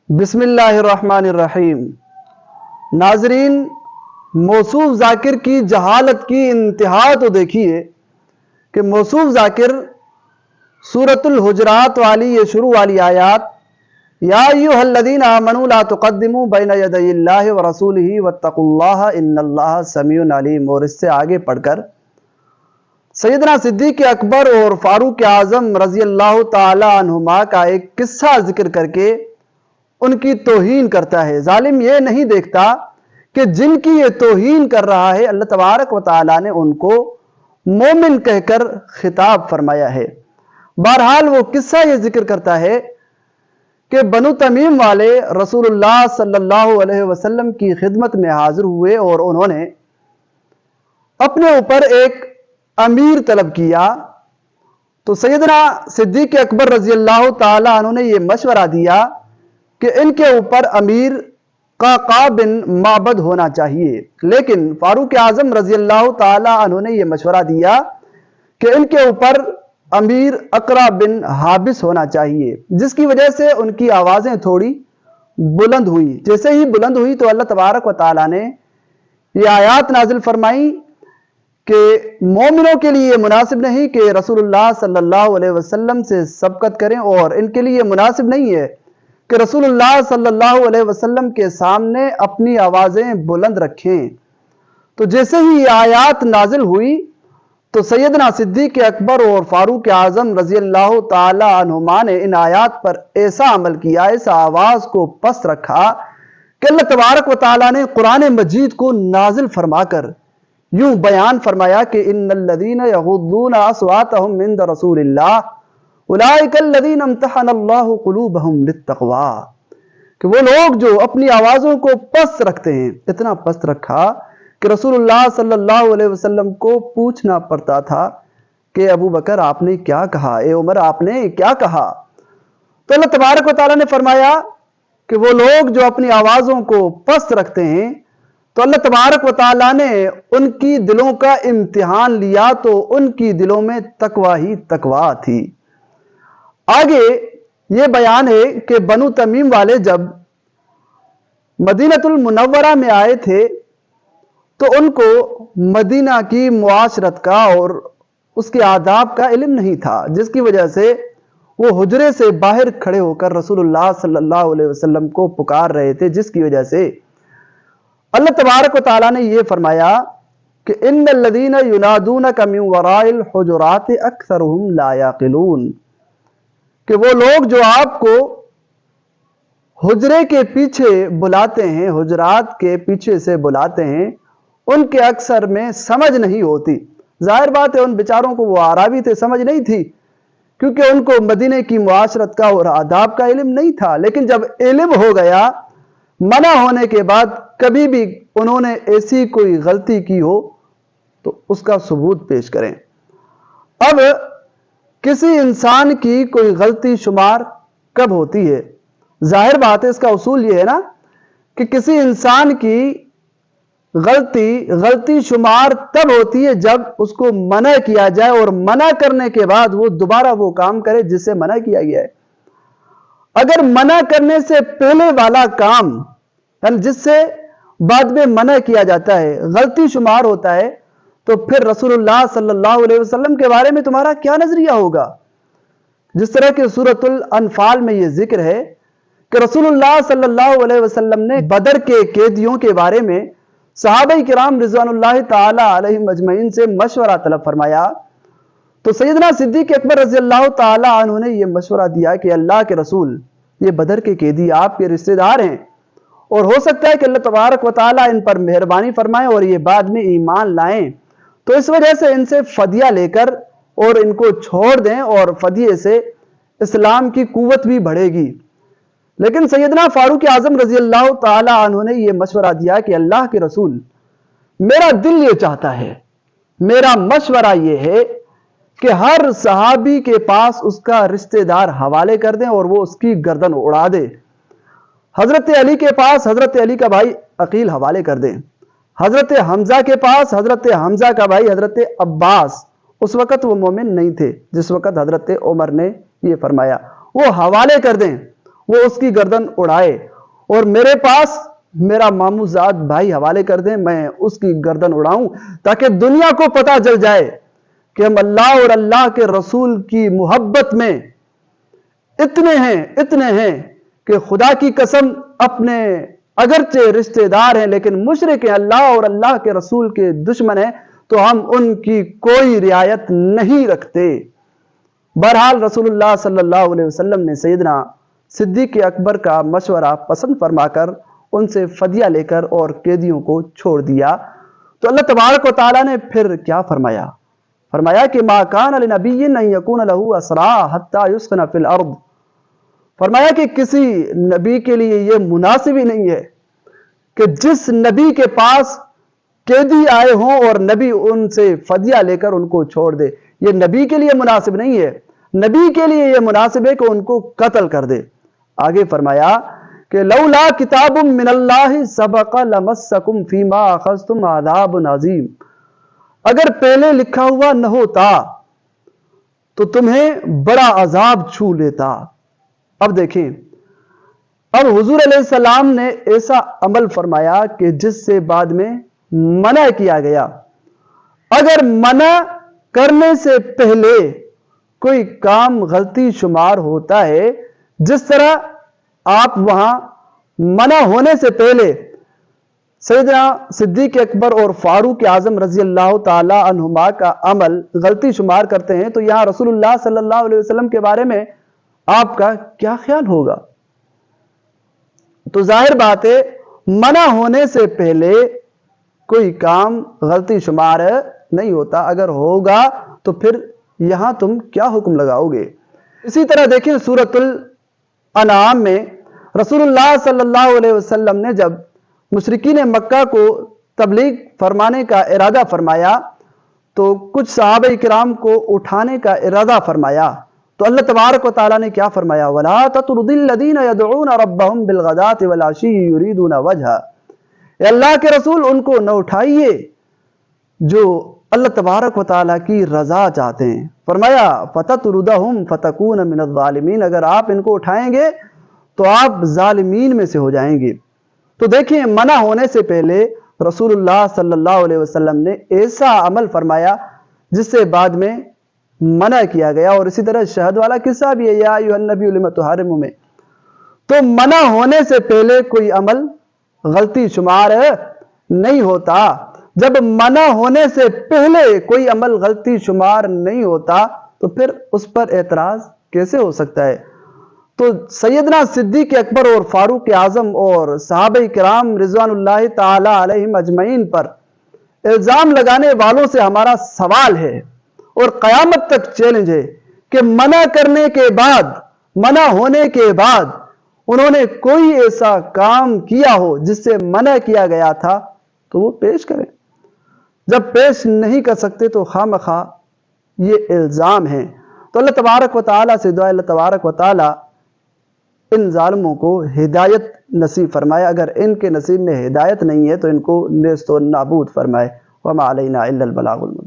بسم اللہ الرحمن الرحیم۔ ناظرین، موصوف ذاکر کی جہالت کی انتہا تو دیکھیے کہ موصوف ذاکر سورۃ الحجرات والی یہ شروع والی آیات یا ایھا الذین آمنوا لا تقدموا بین یدی اللہ ورسولہ واتقوا اللہ ان اللہ سمیع علیم، اور اس سے آگے پڑھ کر سیدنا صدیق اکبر اور فاروق اعظم رضی اللہ تعالی عنہما کا ایک قصہ ذکر کر کے ان کی توہین کرتا ہے۔ ظالم یہ نہیں دیکھتا کہ جن کی یہ توہین کر رہا ہے اللہ تبارک و تعالیٰ نے ان کو مومن کہہ کر خطاب فرمایا ہے۔ بہرحال وہ قصہ یہ ذکر کرتا ہے کہ بنو تمیم والے رسول اللہ صلی اللہ علیہ وسلم کی خدمت میں حاضر ہوئے اور انہوں نے اپنے اوپر ایک امیر طلب کیا، تو سیدنا صدیق اکبر رضی اللہ تعالیٰ عنہ نے یہ مشورہ دیا کہ ان کے اوپر امیر قعقاع بن معبد ہونا چاہیے، لیکن فاروق اعظم رضی اللہ تعالیٰ عنہ نے یہ مشورہ دیا کہ ان کے اوپر امیر اقرع بن حابس ہونا چاہیے، جس کی وجہ سے ان کی آوازیں تھوڑی بلند ہوئی۔ جیسے ہی بلند ہوئی تو اللہ تبارک و تعالیٰ نے یہ آیات نازل فرمائی کہ مومنوں کے لیے یہ مناسب نہیں کہ رسول اللہ صلی اللہ علیہ وسلم سے سبقت کریں، اور ان کے لیے یہ مناسب نہیں ہے کہ رسول اللہ صلی اللہ علیہ وسلم کے سامنے اپنی آوازیں بلند رکھیں۔ تو جیسے ہی یہ آیات نازل ہوئی تو سیدنا صدیق اکبر اور فاروق اعظم رضی اللہ تعالی عنہما نے ان آیات پر ایسا عمل کیا، ایسا آواز کو پست رکھا کہ اللہ تبارک و تعالیٰ نے قرآن مجید کو نازل فرما کر یوں بیان فرمایا کہ ان الذین یغضون اصواتهم عند رسول اللہ اولئک الذین امتحن اللہ قلوبہم للتقوی، کہ وہ لوگ جو اپنی آوازوں کو پست رکھتے ہیں، اتنا پست رکھا کہ رسول اللہ صلی اللہ علیہ وسلم کو پوچھنا پڑتا تھا کہ ابو بکر آپ نے کیا کہا، اے عمر آپ نے کیا کہا۔ تو اللہ تبارک و تعالیٰ نے فرمایا کہ وہ لوگ جو اپنی آوازوں کو پست رکھتے ہیں تو اللہ تبارک و تعالیٰ نے ان کی دلوں کا امتحان لیا تو ان کی دلوں میں تقوی ہی تقوی تھی۔ آگے یہ بیان ہے کہ بنو تمیم والے جب مدینہ المنورہ میں آئے تھے تو ان کو مدینہ کی معاشرت کا اور اس کے آداب کا علم نہیں تھا، جس کی وجہ سے وہ حجرے سے باہر کھڑے ہو کر رسول اللہ صلی اللہ علیہ وسلم کو پکار رہے تھے، جس کی وجہ سے اللہ تبارک و تعالیٰ نے یہ فرمایا کہ ان الذین ینادونک من وراء الحجرات اکثرهم لا یعقلون، کہ وہ لوگ جو آپ کو حجرے کے پیچھے بلاتے ہیں، حجرات کے پیچھے سے بلاتے ہیں، ان کے اکثر میں سمجھ نہیں ہوتی۔ ظاہر بات ہے ان بیچاروں کو وہ عربی تھے، سمجھ نہیں تھی، کیونکہ ان کو مدینے کی معاشرت کا اور آداب کا علم نہیں تھا۔ لیکن جب علم ہو گیا، منع ہونے کے بعد کبھی بھی انہوں نے ایسی کوئی غلطی کی ہو تو اس کا ثبوت پیش کریں۔ اب کسی انسان کی کوئی غلطی شمار کب ہوتی ہے؟ ظاہر بات ہے اس کا اصول یہ ہے نا کہ کسی انسان کی غلطی شمار تب ہوتی ہے جب اس کو منع کیا جائے، اور منع کرنے کے بعد وہ دوبارہ وہ کام کرے جس سے منع کیا گیا ہے۔ اگر منع کرنے سے پہلے والا کام یعنی جس سے بعد میں منع کیا جاتا ہے غلطی شمار ہوتا ہے، تو پھر رسول اللہ صلی اللہ علیہ وسلم کے بارے میں تمہارا کیا نظریہ ہوگا؟ جس طرح کہ سورۃ الانفال میں یہ ذکر ہے کہ رسول اللہ صلی اللہ علیہ وسلم نے بدر کے قیدیوں کے بارے میں صحابہ کرام رضوان اللہ تعالی علیہم اجمعین سے مشورہ طلب فرمایا، تو سیدنا صدیق اکبر رضی اللہ تعالی عنہ نے یہ مشورہ دیا کہ اللہ کے رسول، یہ بدر کے قیدی آپ کے رشتہ دار ہیں، اور ہو سکتا ہے کہ اللہ تبارک و تعالیٰ ان پر مہربانی فرمائے اور یہ بعد میں ایمان لائیں، تو اس وجہ سے ان سے فدیہ لے کر اور ان کو چھوڑ دیں، اور فدیے سے اسلام کی قوت بھی بڑھے گی۔ لیکن سیدنا فاروق اعظم رضی اللہ تعالی عنہ نے یہ مشورہ دیا کہ اللہ کے رسول، میرا دل یہ چاہتا ہے، میرا مشورہ یہ ہے کہ ہر صحابی کے پاس اس کا رشتہ دار حوالے کر دیں اور وہ اس کی گردن اڑا دے۔ حضرت علی کے پاس حضرت علی کا بھائی عقیل حوالے کر دیں، حضرت حمزہ کے پاس حضرت حمزہ کا بھائی حضرت عباس، اس وقت وہ مومن نہیں تھے جس وقت حضرت عمر نے یہ فرمایا، وہ حوالے کر دیں، وہ اس کی گردن اڑائے، اور میرے پاس میرا ماموزاد بھائی حوالے کر دیں، میں اس کی گردن اڑاؤں، تاکہ دنیا کو پتہ چل جائے کہ ہم اللہ اور اللہ کے رسول کی محبت میں اتنے ہیں کہ خدا کی قسم اپنے اگرچہ رشتہ دار ہیں لیکن مشرک ہیں، اللہ اور اللہ کے رسول کے دشمن ہیں، تو ہم ان کی کوئی رعایت نہیں رکھتے۔ بہرحال رسول اللہ صلی اللہ علیہ وسلم نے سیدنا صدیق اکبر کا مشورہ پسند فرما کر ان سے فدیہ لے کر اور قیدیوں کو چھوڑ دیا۔ تو اللہ تبارک و تعالیٰ نے پھر کیا فرمایا؟ فرمایا کہ ما کان لنبی ان یکون لہ اسرا حتی یسخن فی الارض۔ فرمایا کہ کسی نبی کے لیے یہ مناسب ہی نہیں ہے کہ جس نبی کے پاس قیدی آئے ہوں اور نبی ان سے فدیہ لے کر ان کو چھوڑ دے، یہ نبی کے لیے مناسب نہیں ہے۔ نبی کے لیے یہ مناسب ہے کہ ان کو قتل کر دے۔ آگے فرمایا کہ لولا کتاب من اللہ سبق لمسکم فیما اخذتم عذاب عظیم، اگر پہلے لکھا ہوا نہ ہوتا تو تمہیں بڑا عذاب چھو لیتا۔ اب دیکھیں، اب حضور علیہ السلام نے ایسا عمل فرمایا کہ جس سے بعد میں منع کیا گیا۔ اگر منع کرنے سے پہلے کوئی کام غلطی شمار ہوتا ہے، جس طرح آپ وہاں منع ہونے سے پہلے سیدنا صدیق اکبر اور فاروق اعظم رضی اللہ تعالی عنہما کا عمل غلطی شمار کرتے ہیں، تو یہاں رسول اللہ صلی اللہ علیہ وسلم کے بارے میں آپ کا کیا خیال ہوگا؟ تو ظاہر بات ہے منع ہونے سے پہلے کوئی کام غلطی شمار نہیں ہوتا، اگر ہوگا تو پھر یہاں تم کیا حکم لگاؤ گے؟ اسی طرح دیکھیں سورۃ الانعام میں رسول اللہ صلی اللہ علیہ وسلم نے جب مشرکین مکہ کو تبلیغ فرمانے کا ارادہ فرمایا تو کچھ صحابہ کرام کو اٹھانے کا ارادہ فرمایا، تو اللہ تبارک و تعالیٰ نے کیا فرمایا؟ وَلَا تَطْرُدِ الَّذِينَ يَدْعُونَ رَبَّهُمْ بِالْغَدَاةِ وَالْعَشِيِّ يُرِيدُونَ وَجْهَهُ، اے اللہ کے رسول ان کو نہ اٹھائیے جو اللہ تبارک و تعالیٰ کی رضا چاہتے ہیں۔ فرمایا فَتَطْرُدَهُمْ فَتَكُونَ مِنَ الظَّالِمِينَ، اگر آپ ان کو اٹھائیں گے تو آپ ظالمین میں سے ہو جائیں گے۔ تو دیکھیں منع ہونے سے پہلے رسول اللہ صلی اللہ علیہ وسلم نے ایسا عمل فرمایا جس سے بعد میں منع کیا گیا، اور اسی طرح شہد والا قصہ بھی ہے، یا ایھا النبی لم تحرم میں۔ تو منع ہونے سے پہلے کوئی عمل غلطی شمار نہیں ہوتا۔ جب منع ہونے سے پہلے کوئی عمل غلطی شمار نہیں ہوتا تو پھر اس پر اعتراض کیسے ہو سکتا ہے؟ تو سیدنا صدیق اکبر اور فاروق اعظم اور صحابہ کرام رضوان اللہ تعالی علیہم اجمعین پر الزام لگانے والوں سے ہمارا سوال ہے اور قیامت تک چیلنج ہے کہ منع کرنے کے بعد، منع ہونے کے بعد انہوں نے کوئی ایسا کام کیا ہو جس سے منع کیا گیا تھا تو وہ پیش کریں۔ جب پیش نہیں کر سکتے تو خواہ یہ الزام ہیں۔ تو اللہ تبارک و تعالیٰ سے دعا، اللہ تبارک و تعالیٰ ان ظالموں کو ہدایت نصیب فرمائے، اگر ان کے نصیب میں ہدایت نہیں ہے تو ان کو نیست و نابود فرمائے۔ وما علینا الا البلاغ المبین۔